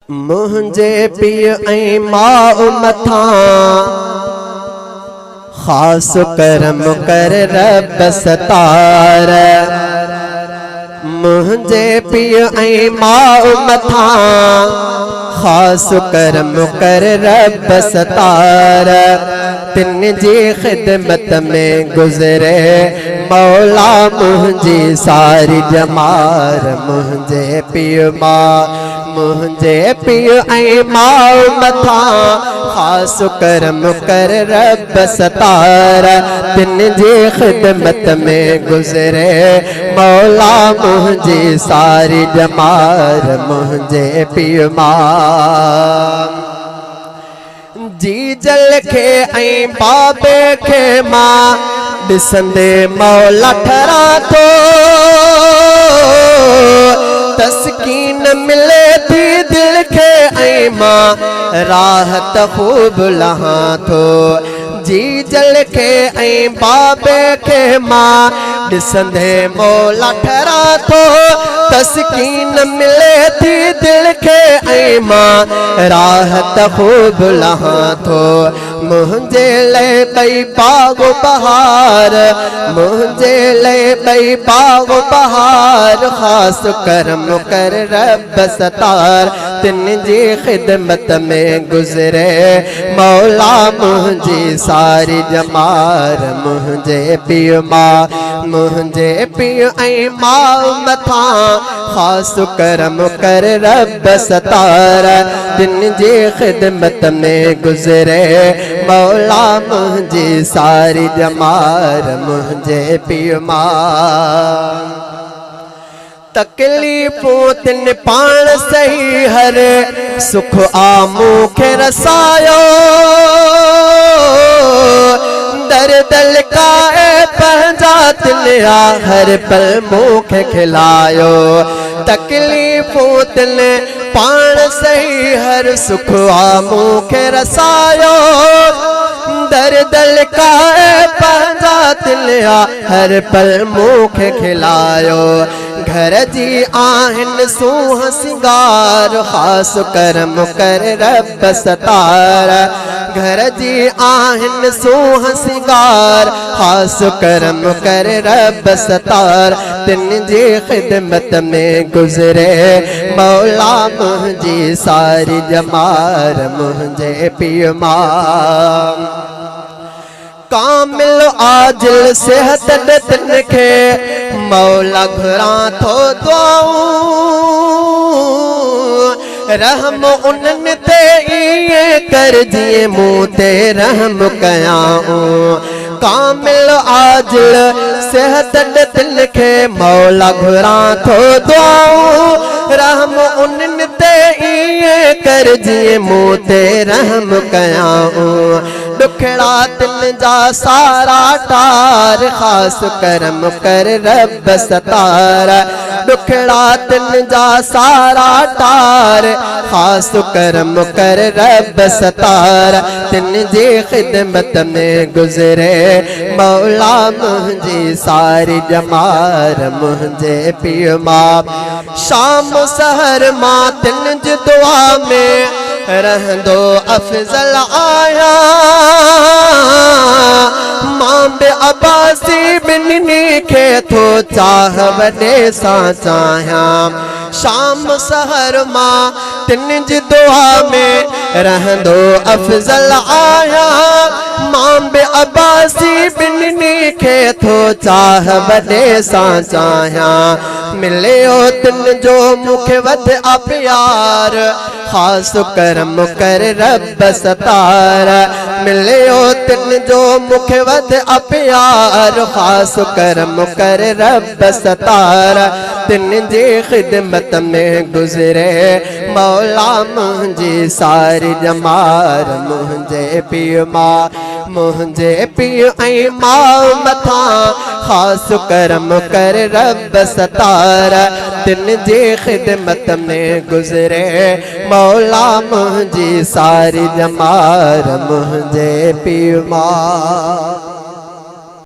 मुझे पीउ ऐं माउ मथां खास करम कर रब सतार। मुझे पीउ ऐं माउ मथां खास करम कर रब सतार। तिन जी खिदमत में गुज़रे मौला मुझी सारी जमार। मुझे पीउ मुझे पीउ ऐं माउ मथां खास करम कर रब सतार। तिन जी खिदमत में गुज़रे मौला मुझी सारी जमार। मुझे पीउ जी जल खे ऐं बाबे खे मां ॾिसंदे मौला ठरा थो। तस्कीन मिले थी दिल खे ऐं मां राहत खूब लहां थो। जी जल खे ऐं बाबे खे मां ॾिसंदे मौला ठरा थो। तस्कीन मिले थी दिल खे ऐं मां राहत खूब लहां थो। मुझे ले बई बाग बहार, मुझे ले बई बाग बहार। खास करम कर रब सतार। तिन जी खिदमत में गुज़रे मौला मुझी सारी जमार। मुझे पीउ मुझे पीउ ऐं माउ मथां खास करम कर रब सतार। तिन जी खिदमत में गुज़रे मौला मुझी सारी जमार। मुझे पीउ तकलीफ़ूं तिन पाण सही हर सुख आमू खे रसायो। दर्द लिकाए पंहिंजा तिन हर पल मूंखे खिलायो। तकलीफ़ूं तिन पाण सही हर सुख आमू खे रसायो। दर्द लिकाए पंहिंजा तिन हर पल मूंखे खिलायो। घर जी आहिनि सूंह सिंगार खास करम कर रब सतार। घर जी आहिनि सूंह सिंगार खास करम कर रब सतार। तिन जी खिदमत में गुज़रे मौला मुझी सारी जमार। मुझे पीउ कामिल आजिल सेहत तिन खे मौला घुरां थो दुआऊं। रहम उन्हनि ते ईअं कर जीअं मूं ते रहम कयाऊं। कामिल आजिल सेहत तिन खे मौला घुरां थो दुआऊं। रहम उन्हनि ते ईअं कर जीअं मूं ते रहम कयाऊं। दुखड़ा तिन जा सारा टार खास करम कर रब सतार। दुखड़ा तिन जा सारा टार खास करम कर रब सतार। तिन जी खिदमत में गुज़रे मौला मुझी सारी जमार। मुझे पीउ शाम सहर मां तिन जी दुआ में रहंदो अफ़ज़ल आया। मां बे अब्बासी ॿिन्हिनि खे थो चाह वॾे सां चाहियां। शाम सहर मां तिन जी दुआ में रहंदो अफ़ज़ल आया। मां बे अब्बासी ॿिन्हिनि खे थो चाह वॾे सां चाहियां। मिलियो तिन जो मूंखे वध आ प्यार खास करम कर रब सतार। मिलियो तिन जो मूंखे वध आ प्यार खास करम कर रब सतार। तिन जी खिदमत में गुज़रे मौला मुझी सारी जमार। मुझे पीउ मुझे पीउ ऐं माउ मथां खास करम कर रब सतार। तिन जी खिदमत में गुज़रे मौला मुझी सारी जमार। मुझे पीउ